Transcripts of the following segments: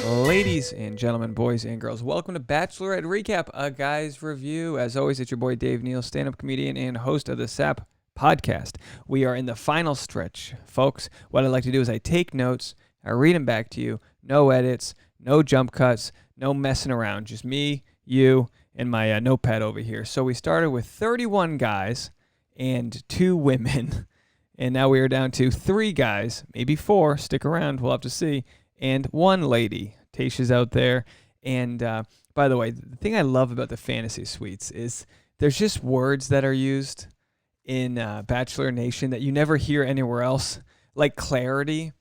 Ladies and gentlemen, boys and girls, welcome to Bachelorette Recap, a guy's review. As always, it's your boy Dave Neal, stand-up comedian and host of the SAP podcast. We are in the final stretch, folks. What I like to do is I take notes, I read them back to you, no edits, no jump cuts, no messing around, just me, you, and my notepad over here. So we started with 31 guys and 2 women, and now we are down to 3 guys, maybe 4, stick around, we'll have to see, and 1 lady. Tayshia's out there. And by the way, the thing I love about the fantasy suites is there's just words that are used in Bachelor Nation that you never hear anywhere else, like clarity.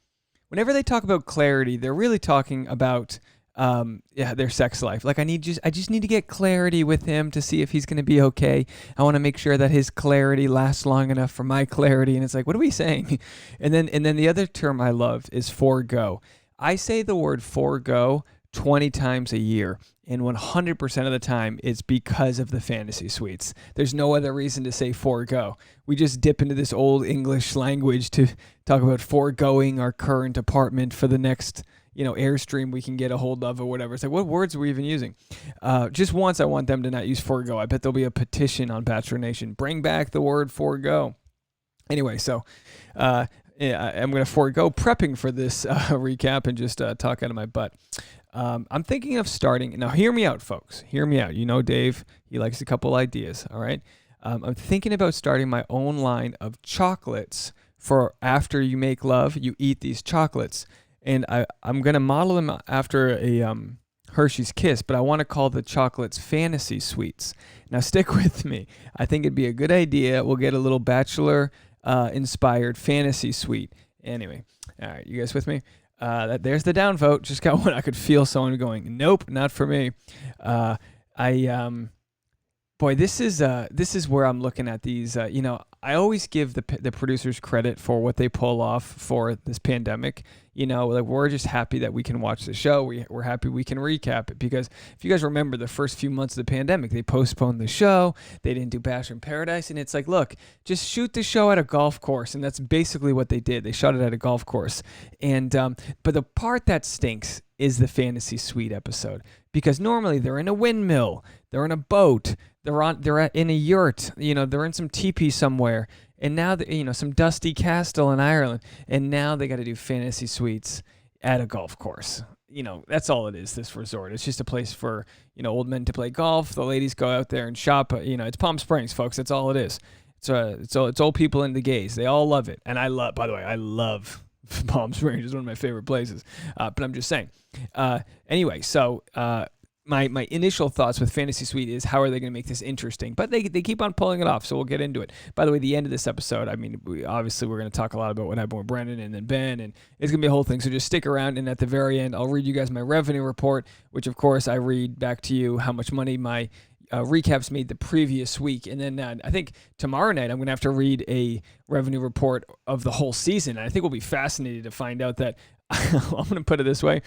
Whenever they talk about clarity, they're really talking about their sex life. Like I just need to get clarity with him to see if he's going to be okay. I want to make sure that his clarity lasts long enough for my clarity. And it's like, what are we saying? And then the other term I love is forego. I say the word forego 20 times a year, and 100% of the time it's because of the fantasy suites. There's no other reason to say forego. We just dip into this old English language to talk about foregoing our current apartment for the next, Airstream we can get a hold of or whatever. It's like, what words are we even using? Just once I want them to not use forego. I bet there'll be a petition on Bachelor Nation. Bring back the word forego. Anyway, so I'm going to forego prepping for this recap and just talk out of my butt. I'm thinking of starting. Now, hear me out, folks. Hear me out. You know Dave. He likes a couple ideas, all right? I'm thinking about starting my own line of chocolates for after you make love, you eat these chocolates. And I'm going to model them after a Hershey's Kiss, but I want to call the chocolates Fantasy Sweets. Now, stick with me. I think it'd be a good idea. We'll get a little Bachelor inspired fantasy suite. Anyway, all right, you guys with me? There's the downvote. Just got one. I could feel someone going, nope, not for me. This is where I'm looking at these. I always give the producers credit for what they pull off for this pandemic. We're just happy that we can watch the show. We're happy we can recap it because if you guys remember the first few months of the pandemic, they postponed the show. They didn't do Bachelor in Paradise. And it's like, look, just shoot the show at a golf course. And that's basically what they did. They shot it at a golf course. And but the part that stinks is the fantasy suite episode because normally they're in a windmill, they're in a boat, they're in a yurt, they're in some teepee somewhere. And now, some dusty castle in Ireland. And now they got to do fantasy suites at a golf course. That's all it is, this resort. It's just a place for, old men to play golf. The ladies go out there and shop. It's Palm Springs, folks. That's all it is. It's old people and the gays. They all love it. And I love Palm Springs. It's one of my favorite places. But I'm just saying. Anyway, so my initial thoughts with Fantasy Suite is how are they going to make this interesting? But they keep on pulling it off, so we'll get into it. By the way, the end of this episode, we're going to talk a lot about what happened with Brendan and then Ben, and it's going to be a whole thing. So just stick around, and at the very end, I'll read you guys my revenue report, which, of course, I read back to you how much money my recaps made the previous week. And then I think tomorrow night, I'm going to have to read a revenue report of the whole season. And I think we'll be fascinated to find out that, I'm going to put it this way,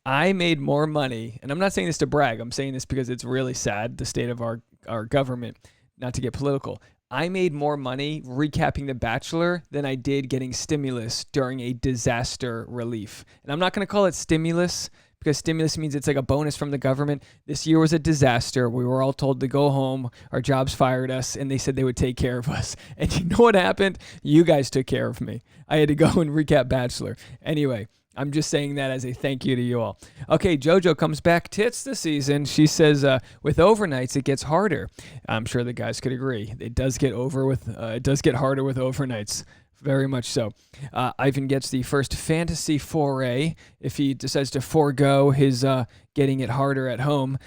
I made more money, and I'm not saying this to brag. I'm saying this because it's really sad, the state of our government, not to get political. I made more money recapping The Bachelor than I did getting stimulus during a disaster relief. And I'm not going to call it stimulus because stimulus means it's like a bonus from the government. This year was a disaster. We were all told to go home. Our jobs fired us, and they said they would take care of us. And you know what happened? You guys took care of me. I had to go and recap Bachelor. Anyway, I'm just saying that as a thank you to you all. Okay, JoJo comes back tits this season. She says, with overnights, it gets harder. I'm sure the guys could agree. It does get harder with overnights. Very much so. Ivan gets the first fantasy foray if he decides to forego his getting it harder at home.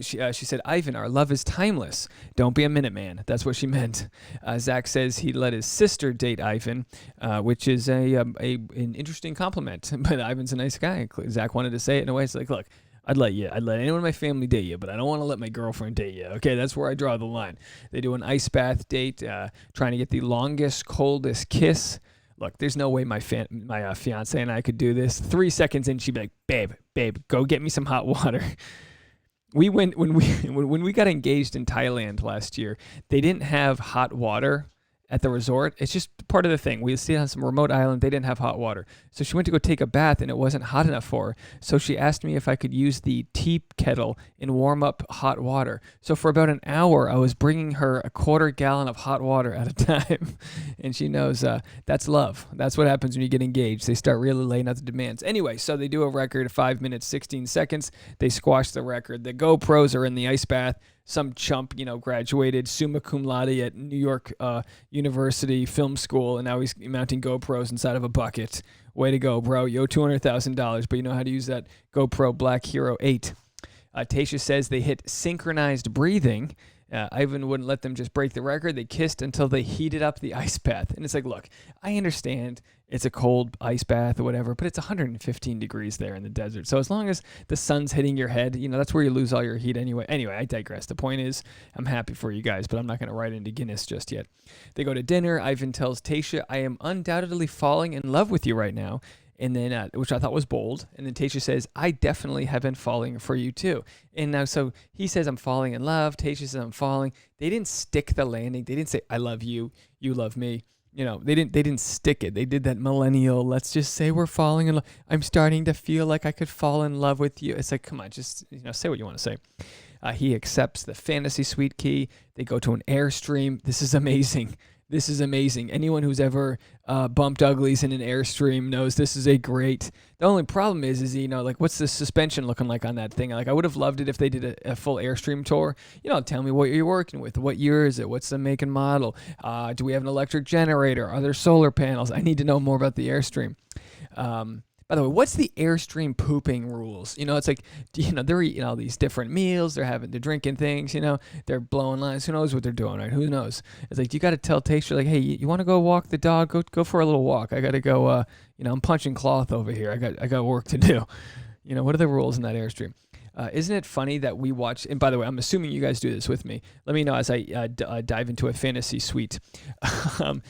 She said, Ivan, our love is timeless. Don't be a Minuteman. That's what she meant. Zach says he let his sister date Ivan, which is an interesting compliment. But Ivan's a nice guy. Zach wanted to say it in a way. It's like, look, I'd let anyone in my family date you, but I don't want to let my girlfriend date you. Okay, that's where I draw the line. They do an ice bath date, trying to get the longest, coldest kiss. Look, there's no way my fiance and I could do this. 3 seconds in, she'd be like, babe, go get me some hot water. We went when we got engaged in Thailand last year. They didn't have hot water at the resort. It's just part of the thing. We stayed on some remote island. They didn't have hot water. So she went to go take a bath and it wasn't hot enough for her. So she asked me if I could use the tea kettle and warm up hot water. So for about an hour, I was bringing her a 1/4 gallon of hot water at a time. And she knows that's love. That's what happens when you get engaged. They start really laying out the demands. Anyway, so they do a record, 5 minutes, 16 seconds. They squash the record. The GoPros are in the ice bath. Some chump, graduated summa cum laude at New York University Film School, and now he's mounting GoPros inside of a bucket. Way to go, bro. Yo, $200,000, but you know how to use that GoPro Black Hero 8. Tayshia says they hit synchronized breathing. Ivan wouldn't let them just break the record. They kissed until they heated up the ice bath. And it's like, look, I understand it's a cold ice bath or whatever, but it's 115 degrees there in the desert. So as long as the sun's hitting your head, that's where you lose all your heat anyway. Anyway, I digress. The point is, I'm happy for you guys, but I'm not going to write into Guinness just yet. They go to dinner. Ivan tells Tayshia, I am undoubtedly falling in love with you right now. And then, which I thought was bold. And then Tayshia says, I definitely have been falling for you too. And now, so he says, I'm falling in love. Tayshia says, I'm falling. They didn't stick the landing. They didn't say, I love you. You love me. They didn't stick it. They did that millennial, let's just say we're falling in love. I'm starting to feel like I could fall in love with you. It's like, come on, just, say what you want to say. He accepts the fantasy suite key. They go to an Airstream. This is amazing. This is amazing. Anyone who's ever bumped uglies in an Airstream knows this is a great. The only problem is what's the suspension looking like on that thing? Like, I would have loved it if they did a full Airstream tour. Tell me what you're working with. What year is it? What's the make and model? Do we have an electric generator? Are there solar panels? I need to know more about the Airstream. By the way, what's the Airstream pooping rules? It's like, they're eating all these different meals. They're drinking things, they're blowing lines. Who knows what they're doing, right? Who knows? It's like, you got to tell Tayshia, like, hey, you want to go walk the dog? Go for a little walk. I got to go, I'm punching cloth over here. I got work to do. What are the rules in that Airstream? Isn't it funny that we watch, and by the way, I'm assuming you guys do this with me. Let me know as I dive into a fantasy suite. Do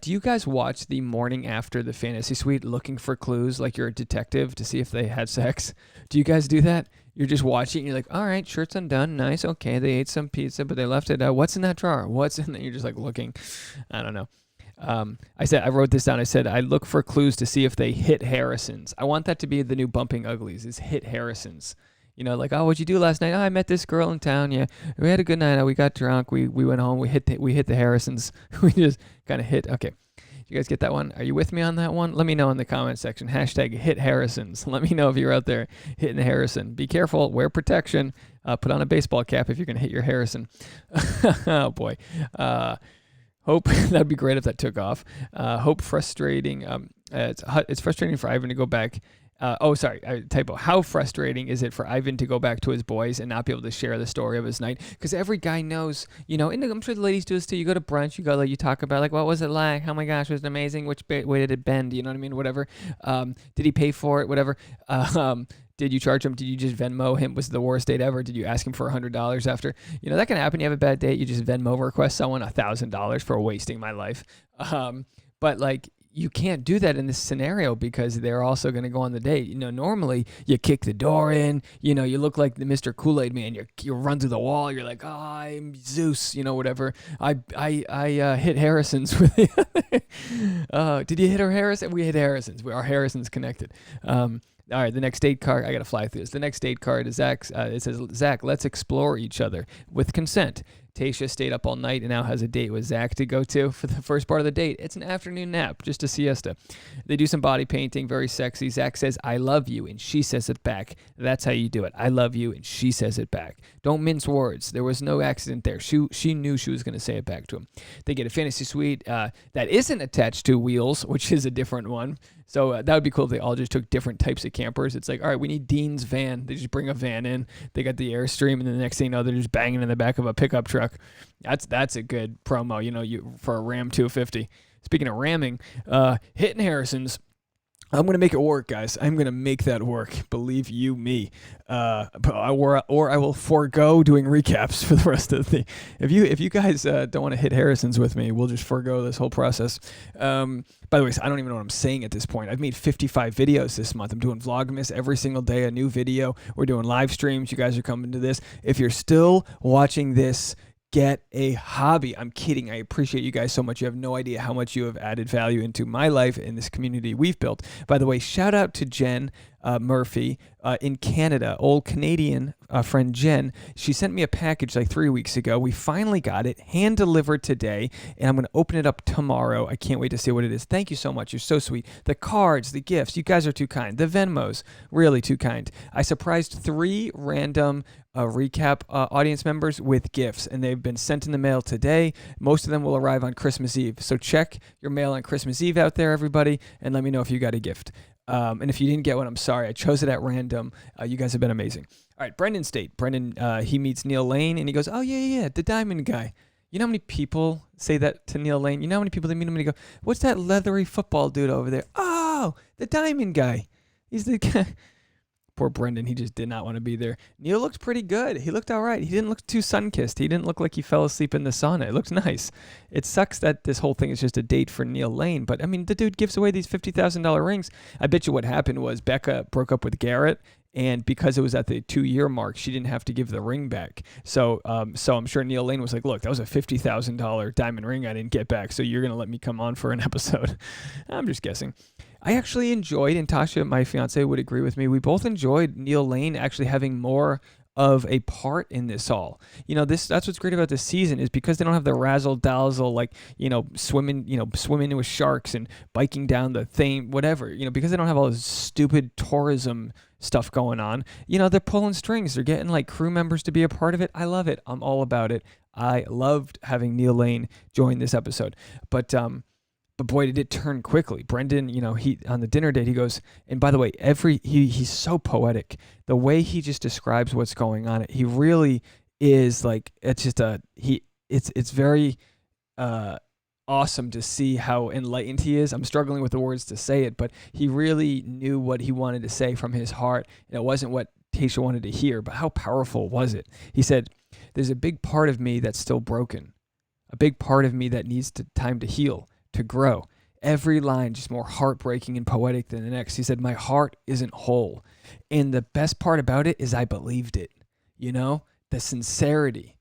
you guys watch the morning after the fantasy suite looking for clues like you're a detective to see if they had sex? Do you guys do that? You're just watching and you're like, all right, shirt's undone. Nice. Okay. They ate some pizza, but they left it. What's in that drawer? What's in there? You're just like looking. I don't know. I wrote this down. I said, I look for clues to see if they hit Harrison's. I want that to be the new bumping uglies is hit Harrison's. Like, oh, what'd you do last night? Oh, I met this girl in town. Yeah, we had a good night. We got drunk. We went home. We hit the Harrisons. We just kind of hit. Okay, you guys get that one? Are you with me on that one? Let me know in the comment section. Hashtag hit Harrisons. Let me know if you're out there hitting the Harrison. Be careful. Wear protection. Put on a baseball cap if you're gonna hit your Harrison. Oh boy. Hope that'd be great if that took off. Hope frustrating. It's frustrating for Ivan to go back. Typo. How frustrating is it for Ivan to go back to his boys and not be able to share the story of his night? Because every guy knows, and I'm sure the ladies do this too. You go to brunch, you talk about like, what was it like? Oh my gosh, was it amazing? Which way did it bend? You know what I mean? Whatever. Did he pay for it? Whatever. Did you charge him? Did you just Venmo him? Was it the worst date ever? Did you ask him for $100 after? That can happen. You have a bad date. You just Venmo request someone $1,000 for wasting my life. But like, you can't do that in this scenario because they're also going to go on the date. You you kick the door in, you look like the Mr. Kool-Aid man. You run through the wall. You're like, oh, I'm Zeus, whatever. I hit Harrison's with the did you hit our Harrison? We hit Harrison's. Our Harrison's connected. All right, the next date card, I got to fly through this. The next date card is Zach's. It says, Zach, let's explore each other with consent. Tayshia stayed up all night and now has a date with Zach to go to for the first part of the date. It's an afternoon nap, just a siesta. They do some body painting, very sexy. Zach says, I love you, and she says it back. That's how you do it. I love you, and she says it back. Don't mince words. There was no accident there. She knew she was going to say it back to him. They get a fantasy suite that isn't attached to wheels, which is a different one. So that would be cool if they all just took different types of campers. It's like, all right, we need Dean's van. They just bring a van in. They got the Airstream, and then the next thing you know, they're just banging in the back of a pickup truck. That's a good promo, for a Ram 250. Speaking of ramming, hitting Harrison's. I'm going to make it work, guys. I'm going to make that work. Believe you me. Or I will forego doing recaps for the rest of the thing. If you guys don't want to hit Harrison's with me, we'll just forego this whole process. By the way, I don't even know what I'm saying at this point. I've made 55 videos this month. I'm doing Vlogmas every single day, a new video. We're doing live streams. You guys are coming to this. If you're still watching this, get a hobby. I'm kidding. I appreciate you guys so much. You have no idea how much you have added value into my life and this community we've built. By the way, shout out to Jen Murphy in Canada, old Canadian friend Jen. She sent me a package like 3 weeks ago. We finally got it, hand delivered today, and I'm going to open it up tomorrow. I can't wait to see what it is. Thank you so much. You're so sweet. The cards, the gifts, you guys are too kind. The Venmos, really too kind. I surprised 3 random recap audience members with gifts, and they've been sent in the mail today. Most of them will arrive on Christmas Eve. So check your mail on Christmas Eve out there, everybody, and let me know if you got a gift. And if you didn't get one, I'm sorry. I chose it at random. You guys have been amazing. All right, Brendan State. Brendan, he meets Neil Lane, and he goes, oh, yeah, the diamond guy. You know how many people say that to Neil Lane? You know how many people they meet him and they go, what's that leathery football dude over there? Oh, the diamond guy. He's the guy. Poor Brendan, he just did not want to be there. Neil looked pretty good. He looked all right. He didn't look too sun-kissed. He didn't look like he fell asleep in the sauna. It looked nice. It sucks that this whole thing is just a date for Neil Lane, but I mean, the dude gives away these $50,000 rings. I bet you what happened was Becca broke up with Garrett, and because it was at the 2-year mark, she didn't have to give the ring back. So I'm sure Neil Lane was like, look, that was a $50,000 diamond ring I didn't get back, so you're going to let me come on for an episode. I'm just guessing. I actually enjoyed, and Tasha, my fiance, would agree with me, we both enjoyed Neil Lane actually having more of a part in this all. That's what's great about this season is because they don't have the razzle-dazzle, like, swimming with sharks and biking down the thing, whatever, because they don't have all this stupid tourism stuff going on. They're pulling strings. They're getting like crew members to be a part of it. I love it. I'm all about it. I loved having Neil Lane join this episode. But boy, did it turn quickly. Brendan, he on the dinner date, he goes, and by the way, he's so poetic. The way he just describes what's going on, he really is like, it's just it's very awesome to see how enlightened he is. I'm struggling with the words to say it, but he really knew what he wanted to say from his heart, and it wasn't what Tayshia wanted to hear, but how powerful was it? He said, there's a big part of me that's still broken, a big part of me that needs time to heal, to grow. Every line just more heartbreaking and poetic than the next. He said, my heart isn't whole. And the best part about it is I believed it. The sincerity,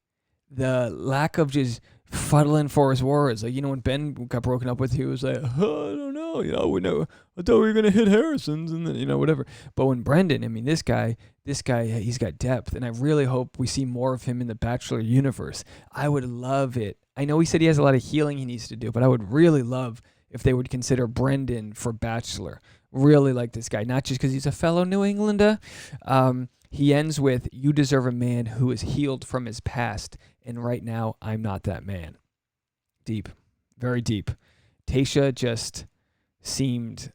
the lack of just fuddling for his words. Like, when Ben got broken up with, he was like, oh, I don't know. I thought we were going to hit Harrison's and then, whatever. But when Brendan, this guy, he's got depth. And I really hope we see more of him in the Bachelor universe. I would love it. I know he said he has a lot of healing he needs to do, but I would really love if they would consider Brendan for Bachelor. Really like this guy, not just because he's a fellow New Englander. He ends with, you deserve a man who is healed from his past, and right now I'm not that man. Deep, very deep. Tayshia just seemed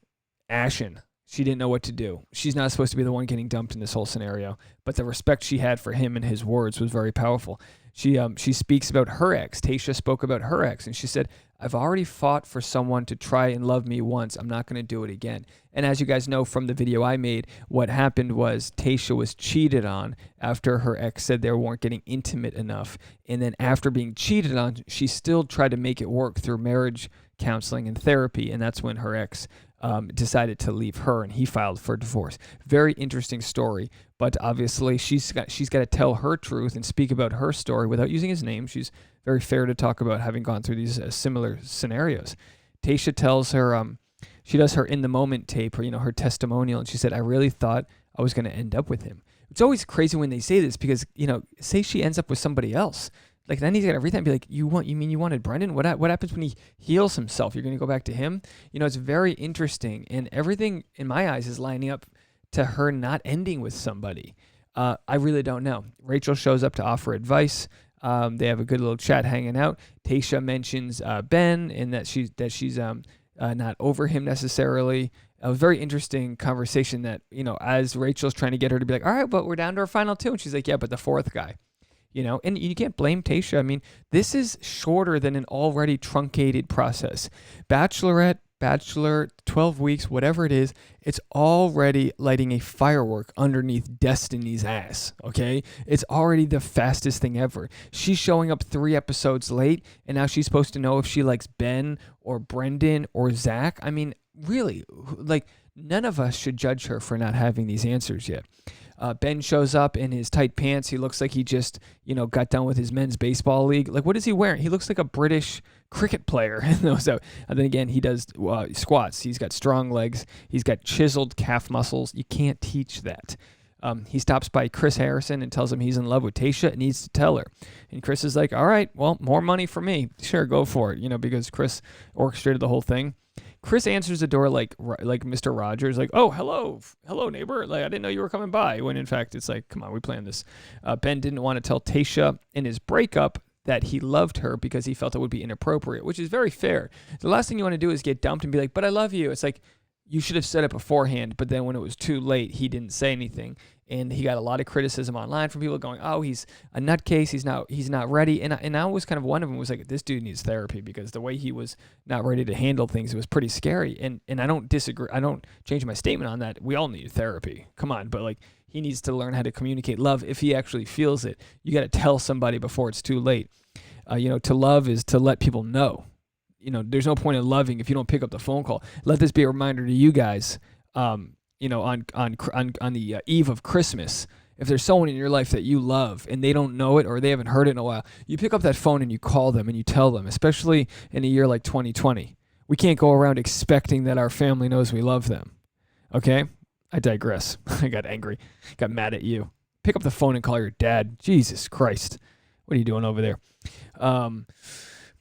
ashen. She didn't know what to do. She's not supposed to be the one getting dumped in this whole scenario, but the respect she had for him and his words was very powerful. She speaks about her ex. Tayshia spoke about her ex, and she said, I've already fought for someone to try and love me once. I'm not going to do it again. And as you guys know from the video I made, what happened was Tayshia was cheated on after her ex said they weren't getting intimate enough. And then after being cheated on, she still tried to make it work through marriage counseling and therapy, and that's when her ex decided to leave her, and he filed for divorce. Very interesting story, but obviously she's got to tell her truth and speak about her story without using his name. She's very fair to talk about having gone through these similar scenarios. Tayshia tells her, she does her in the moment tape, or her testimonial, and she said, I really thought I was going to end up with him. It's always crazy when they say this because say she ends up with somebody else. Like, then he's got everything. Be like, you mean you wanted Brendan? What happens when he heals himself? You're going to go back to him? It's very interesting. And everything, in my eyes, is lining up to her not ending with somebody. I really don't know. Rachel shows up to offer advice. They have a good little chat hanging out. Tayshia mentions Ben and that she's not over him necessarily. A very interesting conversation that, as Rachel's trying to get her to be like, all right, but we're down to our final 2. And she's like, yeah, but the 4th guy. And you can't blame Tayshia. This is shorter than an already truncated process. Bachelorette, Bachelor, 12 weeks, whatever it is, it's already lighting a firework underneath Destiny's ass, okay? It's already the fastest thing ever. She's showing up 3 episodes late, and now she's supposed to know if she likes Ben or Brendan or Zach. Really, like, none of us should judge her for not having these answers yet. Ben shows up in his tight pants. He looks like he just, got done with his men's baseball league. Like, what is he wearing? He looks like a British cricket player. And then again, he does squats. He's got strong legs. He's got chiseled calf muscles. You can't teach that. He stops by Chris Harrison and tells him he's in love with Tayshia and needs to tell her. And Chris is like, all right, well, more money for me. Sure, go for it, because Chris orchestrated the whole thing. Chris answers the door like Mr. Rogers, like, oh, hello, neighbor. Like, I didn't know you were coming by. When in fact, it's like, come on, we planned this. Ben didn't want to tell Tayshia in his breakup that he loved her because he felt it would be inappropriate, which is very fair. The last thing you want to do is get dumped and be like, but I love you. It's like, you should have said it beforehand, but then when it was too late, he didn't say anything. And he got a lot of criticism online from people going, oh, he's a nutcase, he's not ready. And I was kind of one of them was like, this dude needs therapy, because the way he was not ready to handle things, it was pretty scary. And I don't disagree. I don't change my statement on that. We all need therapy. Come on. But like, he needs to learn how to communicate love if he actually feels it. You got to tell somebody before it's too late. To love is to let people know. There's no point in loving if you don't pick up the phone call. Let this be a reminder to you guys, on the eve of Christmas. If there's someone in your life that you love and they don't know it or they haven't heard it in a while, you pick up that phone and you call them and you tell them, especially in a year like 2020. We can't go around expecting that our family knows we love them. Okay? I digress. I got angry. Got mad at you. Pick up the phone and call your dad. Jesus Christ. What are you doing over there?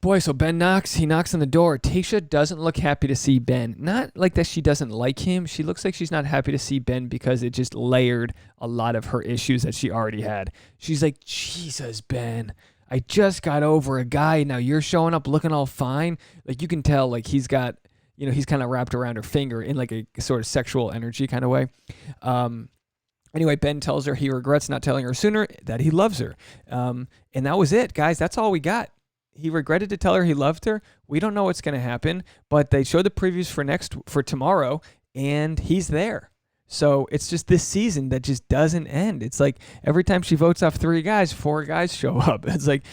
Boy, so Ben knocks. He knocks on the door. Tayshia doesn't look happy to see Ben. Not like that she doesn't like him. She looks like she's not happy to see Ben because it just layered a lot of her issues that she already had. She's like, Jesus, Ben, I just got over a guy. Now you're showing up looking all fine. Like, you can tell, like, he's got, he's kind of wrapped around her finger in like a sort of sexual energy kind of way. Anyway, Ben tells her he regrets not telling her sooner that he loves her. And that was it, guys. That's all we got. He regretted to tell her he loved her. We don't know what's going to happen, but they showed the previews for tomorrow, and he's there. So it's just this season that just doesn't end. It's like every time she votes off 3 guys, 4 guys show up. It's like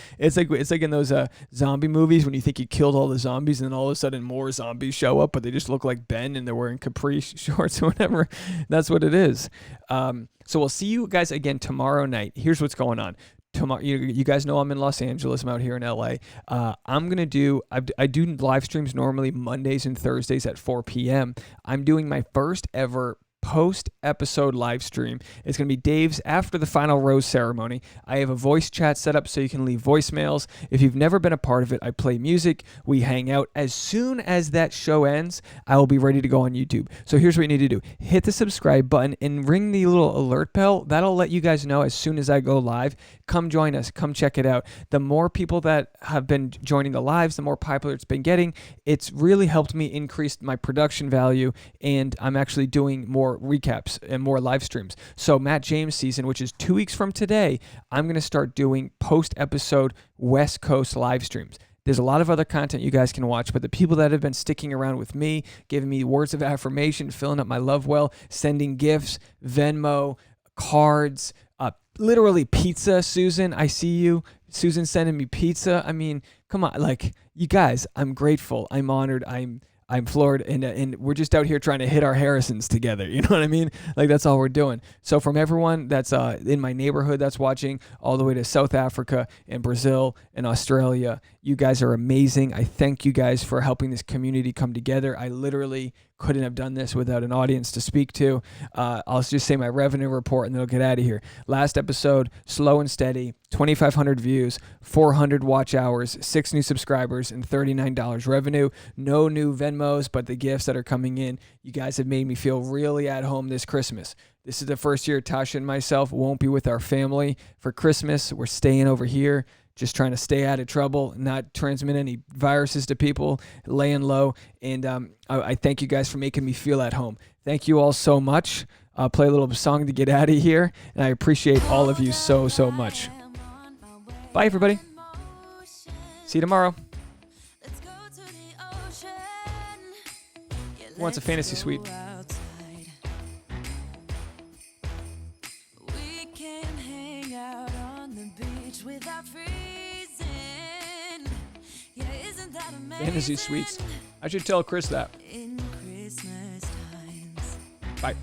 in those zombie movies when you think you killed all the zombies, and then all of a sudden more zombies show up, but they just look like Ben and they're wearing capri shorts or whatever. That's what it is. So we'll see you guys again tomorrow night. Here's what's going on. Tomorrow, you guys know I'm in Los Angeles. I'm out here in LA. I'm gonna do. I do live streams normally Mondays and Thursdays at 4 p.m. I'm doing my first ever post-episode live stream. It's going to be Dave's after the final rose ceremony. I have a voice chat set up so you can leave voicemails. If you've never been a part of it, I play music. We hang out. As soon as that show ends, I will be ready to go on YouTube. So here's what you need to do. Hit the subscribe button and ring the little alert bell. That'll let you guys know as soon as I go live. Come join us. Come check it out. The more people that have been joining the lives, the more popular it's been getting. It's really helped me increase my production value, and I'm actually doing more recaps and more live streams. So Matt James season, which is 2 weeks from today, I'm going to start doing post-episode West Coast live streams. There's a lot of other content you guys can watch, but the people that have been sticking around with me, giving me words of affirmation, filling up my love well, sending gifts, Venmo, cards, literally pizza, Susan, I see you. Susan sending me pizza. I mean, come on, like, you guys, I'm grateful. I'm honored. I'm floored, and we're just out here trying to hit our Harrisons together. You know what I mean? Like, that's all we're doing. So from everyone that's in my neighborhood that's watching, all the way to South Africa and Brazil and Australia, you guys are amazing. I thank you guys for helping this community come together. I literally couldn't have done this without an audience to speak to. I'll just say my revenue report and then I'll get out of here. Last episode, slow and steady, 2,500 views, 400 watch hours, 6 new subscribers, and $39 revenue. No new Venmos, but the gifts that are coming in. You guys have made me feel really at home this Christmas. This is the first year Tasha and myself won't be with our family for Christmas. We're staying over here, just trying to stay out of trouble, not transmit any viruses to people, laying low. And I thank you guys for making me feel at home. Thank you all so much. I'll play a little song to get out of here. And I appreciate all of you so, so much. Bye, everybody. See you tomorrow. Who wants a fantasy suite? Fantasy suites. I should tell Chris that. Bye.